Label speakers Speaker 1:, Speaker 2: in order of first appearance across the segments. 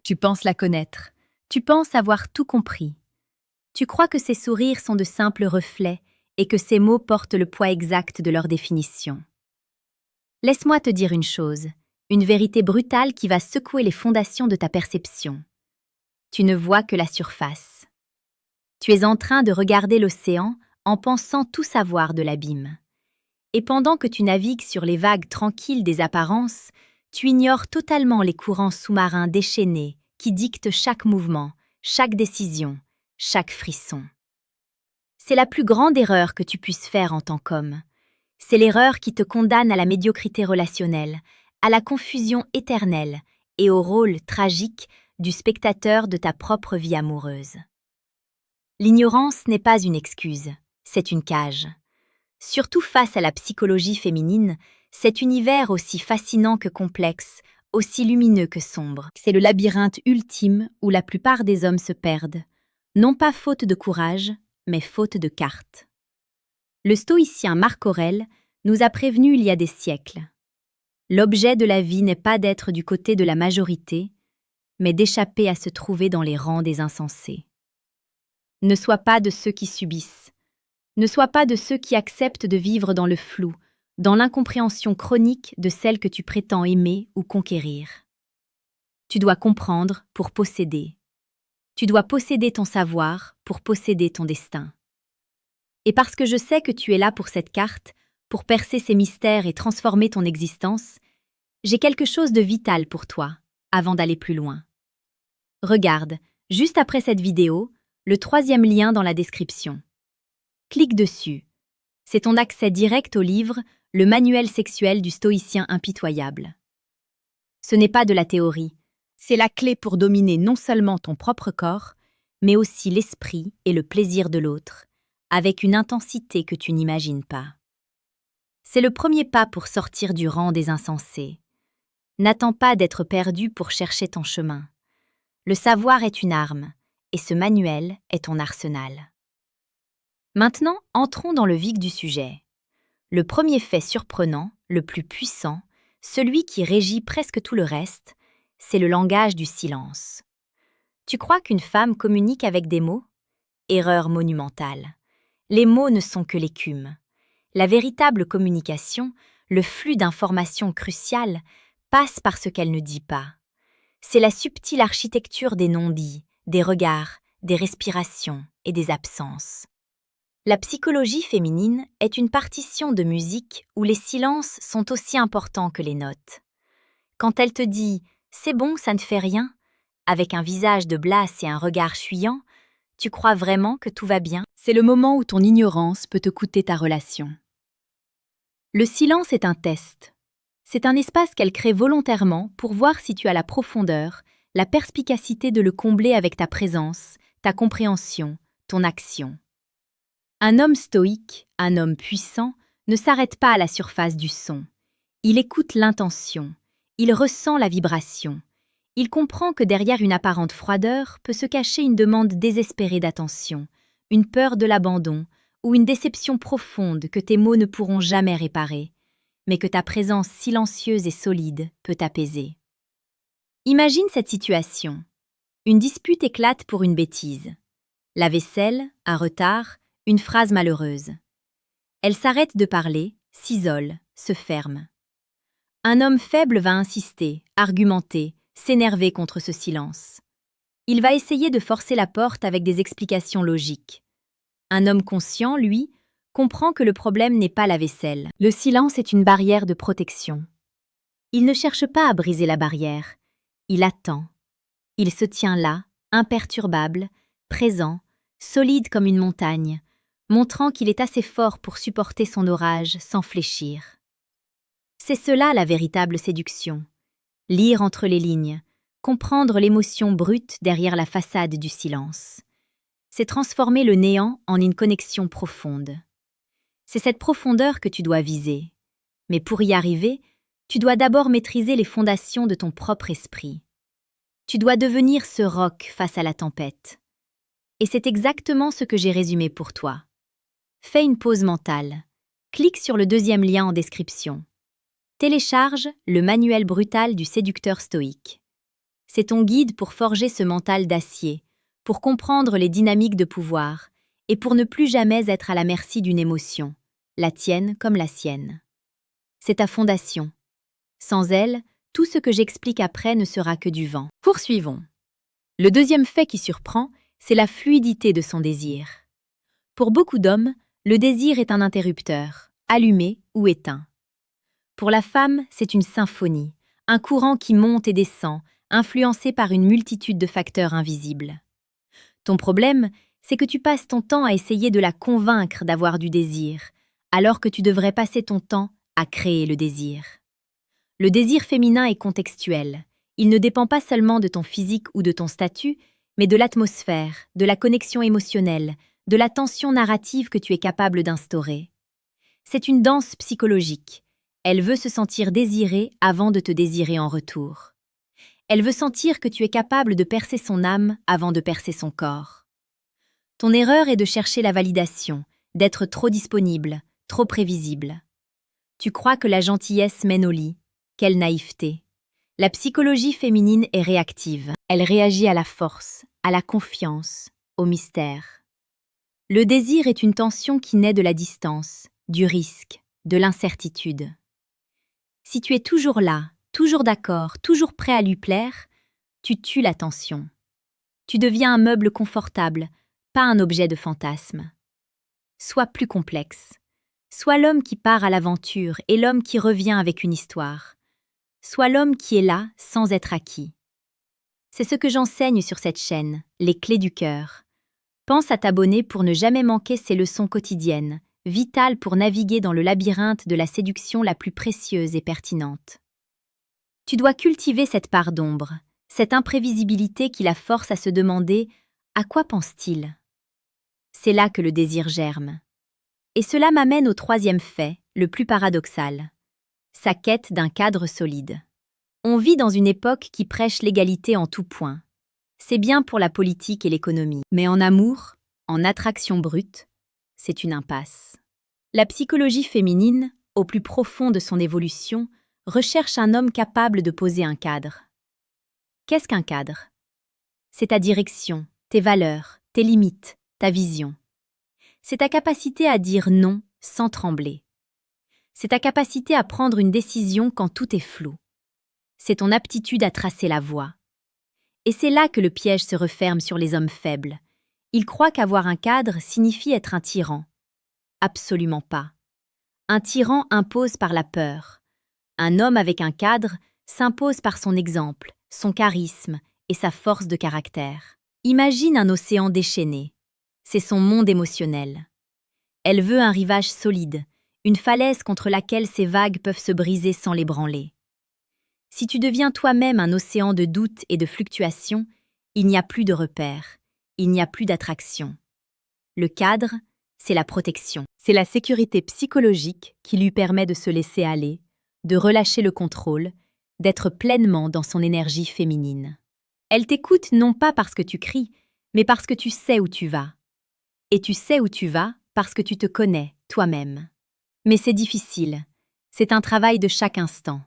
Speaker 1: Tu penses la connaître. Tu penses avoir tout compris. Tu crois que ces sourires sont de simples reflets et que ces mots portent le poids exact de leur définition. Laisse-moi te dire une chose, une vérité brutale qui va secouer les fondations de ta perception. Tu ne vois que la surface. Tu es en train de regarder l'océan en pensant tout savoir de l'abîme. Et pendant que tu navigues sur les vagues tranquilles des apparences, tu ignores totalement les courants sous-marins déchaînés qui dictent chaque mouvement, chaque décision, chaque frisson. C'est la plus grande erreur que tu puisses faire en tant qu'homme. C'est l'erreur qui te condamne à la médiocrité relationnelle, à la confusion éternelle et au rôle tragique du spectateur de ta propre vie amoureuse. L'ignorance n'est pas une excuse, c'est une cage. Surtout face à la psychologie féminine, cet univers aussi fascinant que complexe, aussi lumineux que sombre. C'est le labyrinthe ultime où la plupart des hommes se perdent, non pas faute de courage, mais faute de cartes. Le stoïcien Marc Aurèle nous a prévenus il y a des siècles. L'objet de la vie n'est pas d'être du côté de la majorité, mais d'échapper à se trouver dans les rangs des insensés. Ne sois pas de ceux qui subissent. Ne sois pas de ceux qui acceptent de vivre dans le flou, dans l'incompréhension chronique de celle que tu prétends aimer ou conquérir. Tu dois comprendre pour posséder. Tu dois posséder ton savoir pour posséder ton destin. Et parce que je sais que tu es là pour cette carte, pour percer ces mystères et transformer ton existence, j'ai quelque chose de vital pour toi, avant d'aller plus loin. Regarde, juste après cette vidéo, le 3e lien dans la description. Clique dessus. C'est ton accès direct au livre « Le manuel sexuel du stoïcien impitoyable ». Ce n'est pas de la théorie, c'est la clé pour dominer non seulement ton propre corps, mais aussi l'esprit et le plaisir de l'autre, avec une intensité que tu n'imagines pas. C'est le premier pas pour sortir du rang des insensés. N'attends pas d'être perdu pour chercher ton chemin. Le savoir est une arme, et ce manuel est ton arsenal. Maintenant, entrons dans le vif du sujet. Le premier fait surprenant, le plus puissant, celui qui régit presque tout le reste, c'est le langage du silence. Tu crois qu'une femme communique avec des mots? Erreur monumentale. Les mots ne sont que l'écume. La véritable communication, le flux d'informations cruciales, passe par ce qu'elle ne dit pas. C'est la subtile architecture des non-dits, des regards, des respirations et des absences. La psychologie féminine est une partition de musique où les silences sont aussi importants que les notes. Quand elle te dit « c'est bon, ça ne fait rien », avec un visage de blasse et un regard fuyant, tu crois vraiment que tout va bien? C'est le moment où ton ignorance peut te coûter ta relation. Le silence est un test. C'est un espace qu'elle crée volontairement pour voir si tu as la profondeur, la perspicacité de le combler avec ta présence, ta compréhension, ton action. Un homme stoïque, un homme puissant, ne s'arrête pas à la surface du son. Il écoute l'intention, il ressent la vibration. Il comprend que derrière une apparente froideur peut se cacher une demande désespérée d'attention, une peur de l'abandon ou une déception profonde que tes mots ne pourront jamais réparer, mais que ta présence silencieuse et solide peut apaiser. Imagine cette situation. Une dispute éclate pour une bêtise. La vaisselle, un retard, une phrase malheureuse. Elle s'arrête de parler, s'isole, se ferme. Un homme faible va insister, argumenter, s'énerver contre ce silence. Il va essayer de forcer la porte avec des explications logiques. Un homme conscient, lui, comprend que le problème n'est pas la vaisselle. Le silence est une barrière de protection. Il ne cherche pas à briser la barrière. Il attend. Il se tient là, imperturbable, présent, solide comme une montagne, montrant qu'il est assez fort pour supporter son orage sans fléchir. C'est cela la véritable séduction. Lire entre les lignes, comprendre l'émotion brute derrière la façade du silence. C'est transformer le néant en une connexion profonde. C'est cette profondeur que tu dois viser. Mais pour y arriver, tu dois d'abord maîtriser les fondations de ton propre esprit. Tu dois devenir ce roc face à la tempête. Et c'est exactement ce que j'ai résumé pour toi. Fais une pause mentale. Clique sur le 2e lien en description. Télécharge le manuel brutal du séducteur stoïque. C'est ton guide pour forger ce mental d'acier, pour comprendre les dynamiques de pouvoir et pour ne plus jamais être à la merci d'une émotion, la tienne comme la sienne. C'est ta fondation. Sans elle, tout ce que j'explique après ne sera que du vent. Poursuivons. Le deuxième fait qui surprend, c'est la fluidité de son désir. Pour beaucoup d'hommes, le désir est un interrupteur, allumé ou éteint. Pour la femme, c'est une symphonie, un courant qui monte et descend, influencé par une multitude de facteurs invisibles. Ton problème, c'est que tu passes ton temps à essayer de la convaincre d'avoir du désir, alors que tu devrais passer ton temps à créer le désir. Le désir féminin est contextuel. Il ne dépend pas seulement de ton physique ou de ton statut, mais de l'atmosphère, de la connexion émotionnelle, de la tension narrative que tu es capable d'instaurer. C'est une danse psychologique. Elle veut se sentir désirée avant de te désirer en retour. Elle veut sentir que tu es capable de percer son âme avant de percer son corps. Ton erreur est de chercher la validation, d'être trop disponible, trop prévisible. Tu crois que la gentillesse mène au lit. Quelle naïveté! La psychologie féminine est réactive. Elle réagit à la force, à la confiance, au mystère. Le désir est une tension qui naît de la distance, du risque, de l'incertitude. Si tu es toujours là, toujours d'accord, toujours prêt à lui plaire, tu tues la tension. Tu deviens un meuble confortable, pas un objet de fantasme. Sois plus complexe. Sois l'homme qui part à l'aventure et l'homme qui revient avec une histoire. Sois l'homme qui est là sans être acquis. C'est ce que j'enseigne sur cette chaîne, les clés du cœur. Pense à t'abonner pour ne jamais manquer ces leçons quotidiennes, vitales pour naviguer dans le labyrinthe de la séduction la plus précieuse et pertinente. Tu dois cultiver cette part d'ombre, cette imprévisibilité qui la force à se demander « à quoi pense-t-il ?» C'est là que le désir germe. Et cela m'amène au troisième fait, le plus paradoxal. Sa quête d'un cadre solide. On vit dans une époque qui prêche l'égalité en tout point. C'est bien pour la politique et l'économie. Mais en amour, en attraction brute, c'est une impasse. La psychologie féminine, au plus profond de son évolution, recherche un homme capable de poser un cadre. Qu'est-ce qu'un cadre? C'est ta direction, tes valeurs, tes limites, ta vision. C'est ta capacité à dire non sans trembler. C'est ta capacité à prendre une décision quand tout est flou. C'est ton aptitude à tracer la voie. Et c'est là que le piège se referme sur les hommes faibles. Ils croient qu'avoir un cadre signifie être un tyran. Absolument pas. Un tyran impose par la peur. Un homme avec un cadre s'impose par son exemple, son charisme et sa force de caractère. Imagine un océan déchaîné. C'est son monde émotionnel. Elle veut un rivage solide, une falaise contre laquelle ses vagues peuvent se briser sans l'ébranler. Si tu deviens toi-même un océan de doutes et de fluctuations, il n'y a plus de repères, il n'y a plus d'attraction. Le cadre, c'est la protection. C'est la sécurité psychologique qui lui permet de se laisser aller, de relâcher le contrôle, d'être pleinement dans son énergie féminine. Elle t'écoute non pas parce que tu cries, mais parce que tu sais où tu vas. Et tu sais où tu vas parce que tu te connais toi-même. Mais c'est difficile, c'est un travail de chaque instant.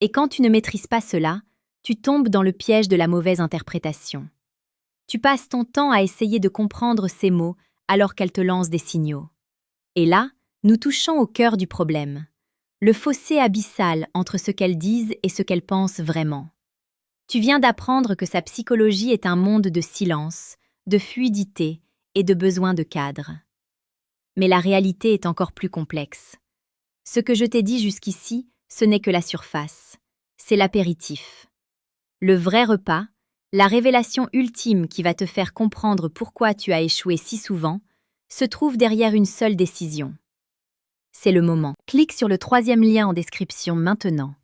Speaker 1: Et quand tu ne maîtrises pas cela, tu tombes dans le piège de la mauvaise interprétation. Tu passes ton temps à essayer de comprendre ces mots alors qu'elle te lance des signaux. Et là, nous touchons au cœur du problème. Le fossé abyssal entre ce qu'elles disent et ce qu'elles pensent vraiment. Tu viens d'apprendre que sa psychologie est un monde de silence, de fluidité et de besoin de cadre. Mais la réalité est encore plus complexe. Ce que je t'ai dit jusqu'ici, ce n'est que la surface. C'est l'apéritif. Le vrai repas, la révélation ultime qui va te faire comprendre pourquoi tu as échoué si souvent, se trouve derrière une seule décision. C'est le moment. Clique sur le 3e lien en description maintenant.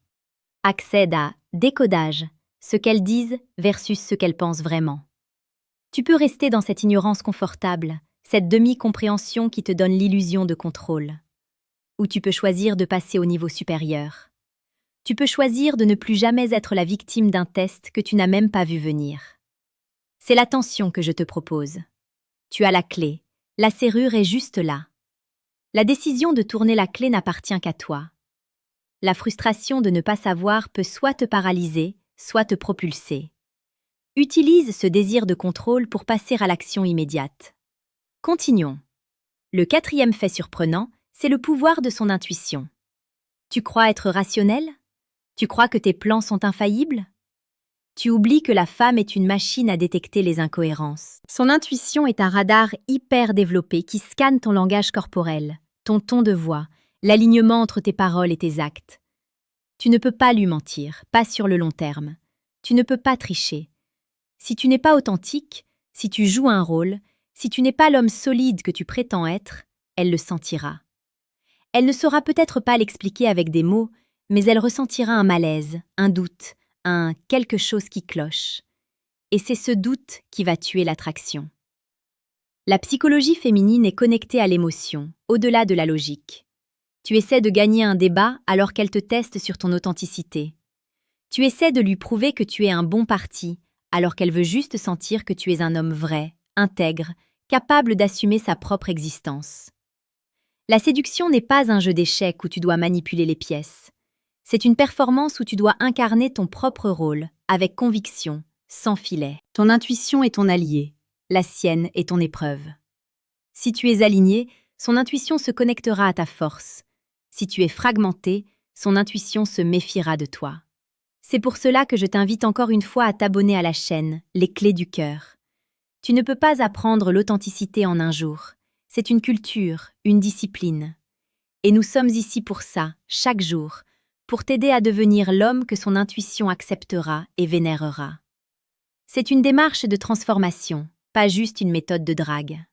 Speaker 1: Accède à « Décodage », ce qu'elles disent versus ce qu'elles pensent vraiment. Tu peux rester dans cette ignorance confortable, cette demi-compréhension qui te donne l'illusion de contrôle. Ou tu peux choisir de passer au niveau supérieur. Tu peux choisir de ne plus jamais être la victime d'un test que tu n'as même pas vu venir. C'est l'attention que je te propose. Tu as la clé, la serrure est juste là. La décision de tourner la clé n'appartient qu'à toi. La frustration de ne pas savoir peut soit te paralyser, soit te propulser. Utilise ce désir de contrôle pour passer à l'action immédiate. Continuons. Le quatrième fait surprenant, c'est le pouvoir de son intuition. Tu crois être rationnel? Tu crois que tes plans sont infaillibles? Tu oublies que la femme est une machine à détecter les incohérences. Son intuition est un radar hyper développé qui scanne ton langage corporel, ton ton de voix, l'alignement entre tes paroles et tes actes. Tu ne peux pas lui mentir, pas sur le long terme. Tu ne peux pas tricher. Si tu n'es pas authentique, si tu joues un rôle, si tu n'es pas l'homme solide que tu prétends être, elle le sentira. Elle ne saura peut-être pas l'expliquer avec des mots, mais elle ressentira un malaise, un doute, un quelque chose qui cloche. Et c'est ce doute qui va tuer l'attraction. La psychologie féminine est connectée à l'émotion, au-delà de la logique. Tu essaies de gagner un débat alors qu'elle te teste sur ton authenticité. Tu essaies de lui prouver que tu es un bon parti, alors qu'elle veut juste sentir que tu es un homme vrai, intègre, capable d'assumer sa propre existence. La séduction n'est pas un jeu d'échecs où tu dois manipuler les pièces. C'est une performance où tu dois incarner ton propre rôle, avec conviction, sans filet. Ton intuition est ton allié, la sienne est ton épreuve. Si tu es aligné, son intuition se connectera à ta force. Si tu es fragmenté, son intuition se méfiera de toi. C'est pour cela que je t'invite encore une fois à t'abonner à la chaîne Les Clés du Cœur. Tu ne peux pas apprendre l'authenticité en un jour. C'est une culture, une discipline. Et nous sommes ici pour ça, chaque jour, pour t'aider à devenir l'homme que son intuition acceptera et vénérera. C'est une démarche de transformation, pas juste une méthode de drague.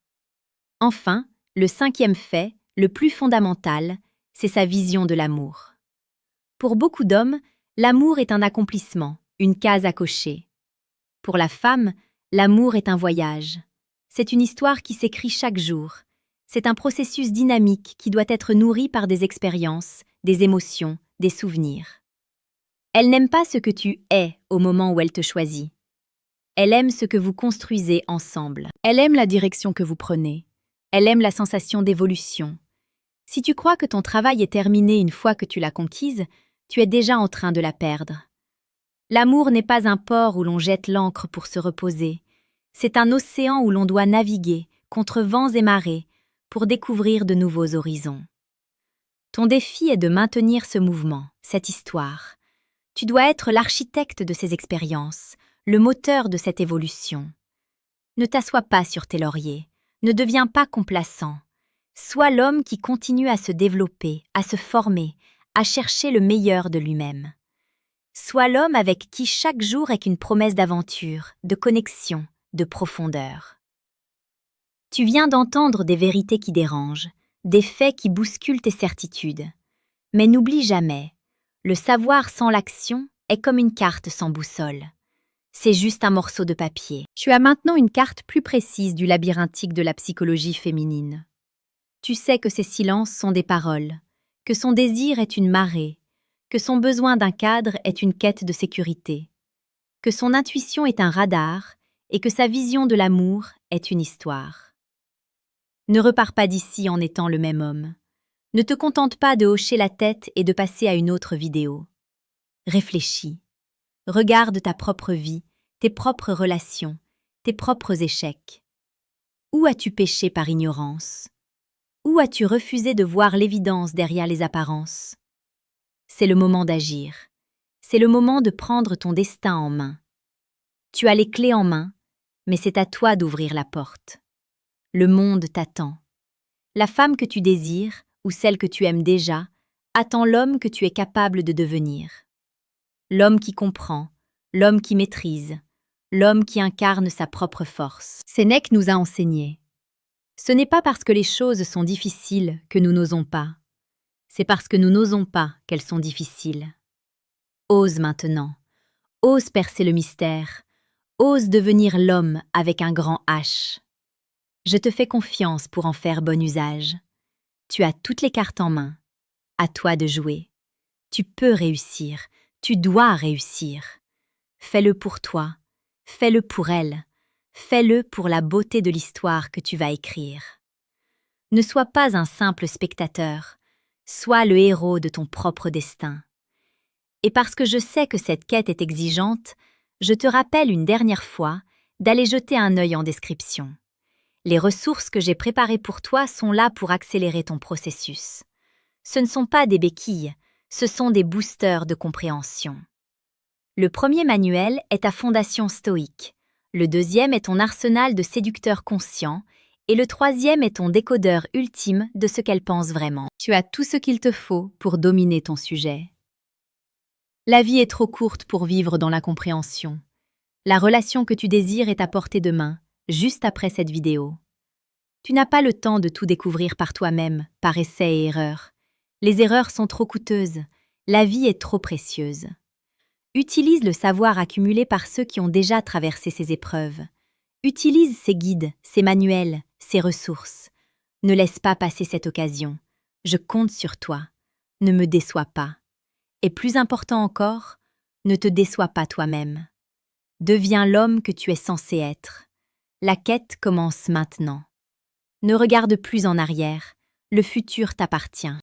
Speaker 1: Enfin, le cinquième fait, le plus fondamental, c'est sa vision de l'amour. Pour beaucoup d'hommes, l'amour est un accomplissement, une case à cocher. Pour la femme, l'amour est un voyage. C'est une histoire qui s'écrit chaque jour. C'est un processus dynamique qui doit être nourri par des expériences, des émotions, des souvenirs. Elle n'aime pas ce que tu es au moment où elle te choisit. Elle aime ce que vous construisez ensemble. Elle aime la direction que vous prenez. Elle aime la sensation d'évolution. Si tu crois que ton travail est terminé une fois que tu l'as conquise, tu es déjà en train de la perdre. L'amour n'est pas un port où l'on jette l'ancre pour se reposer. C'est un océan où l'on doit naviguer, contre vents et marées, pour découvrir de nouveaux horizons. Ton défi est de maintenir ce mouvement, cette histoire. Tu dois être l'architecte de ces expériences, le moteur de cette évolution. Ne t'assois pas sur tes lauriers, ne deviens pas complaçant. Sois l'homme qui continue à se développer, à se former, à chercher le meilleur de lui-même. Sois l'homme avec qui chaque jour est une promesse d'aventure, de connexion, de profondeur. Tu viens d'entendre des vérités qui dérangent, des faits qui bousculent tes certitudes. Mais n'oublie jamais, le savoir sans l'action est comme une carte sans boussole. C'est juste un morceau de papier. Tu as maintenant une carte plus précise du labyrinthique de la psychologie féminine. Tu sais que ses silences sont des paroles, que son désir est une marée, que son besoin d'un cadre est une quête de sécurité, que son intuition est un radar et que sa vision de l'amour est une histoire. Ne repars pas d'ici en étant le même homme. Ne te contente pas de hocher la tête et de passer à une autre vidéo. Réfléchis. Regarde ta propre vie, tes propres relations, tes propres échecs. Où as-tu péché par ignorance? Où as-tu refusé de voir l'évidence derrière les apparences? C'est le moment d'agir. C'est le moment de prendre ton destin en main. Tu as les clés en main, mais c'est à toi d'ouvrir la porte. Le monde t'attend. La femme que tu désires, ou celle que tu aimes déjà, attend l'homme que tu es capable de devenir. L'homme qui comprend, l'homme qui maîtrise, l'homme qui incarne sa propre force. Sénèque nous a enseigné. Ce n'est pas parce que les choses sont difficiles que nous n'osons pas. C'est parce que nous n'osons pas qu'elles sont difficiles. Ose maintenant. Ose percer le mystère. Ose devenir l'homme avec un grand H. Je te fais confiance pour en faire bon usage. Tu as toutes les cartes en main. À toi de jouer. Tu peux réussir. Tu dois réussir. Fais-le pour toi. Fais-le pour elle. Fais-le pour la beauté de l'histoire que tu vas écrire. Ne sois pas un simple spectateur. Sois le héros de ton propre destin. Et parce que je sais que cette quête est exigeante, Je te rappelle une dernière fois d'aller jeter un œil en description. Les ressources que j'ai préparées pour toi sont là pour accélérer ton processus. Ce ne sont pas des béquilles, ce sont des boosters de compréhension. Le premier manuel est ta fondation stoïque, le deuxième est ton arsenal de séducteurs conscients, et le troisième est ton décodeur ultime de ce qu'elle pense vraiment. Tu as tout ce qu'il te faut pour dominer ton sujet. La vie est trop courte pour vivre dans la compréhension. La relation que tu désires est à portée de main, juste après cette vidéo. Tu n'as pas le temps de tout découvrir par toi-même, par essai et erreur. Les erreurs sont trop coûteuses, la vie est trop précieuse. Utilise le savoir accumulé par ceux qui ont déjà traversé ces épreuves. Utilise ces guides, ces manuels, ces ressources. Ne laisse pas passer cette occasion. Je compte sur toi. Ne me déçois pas. Et plus important encore, ne te déçois pas toi-même. Deviens l'homme que tu es censé être. La quête commence maintenant. Ne regarde plus en arrière, le futur t'appartient.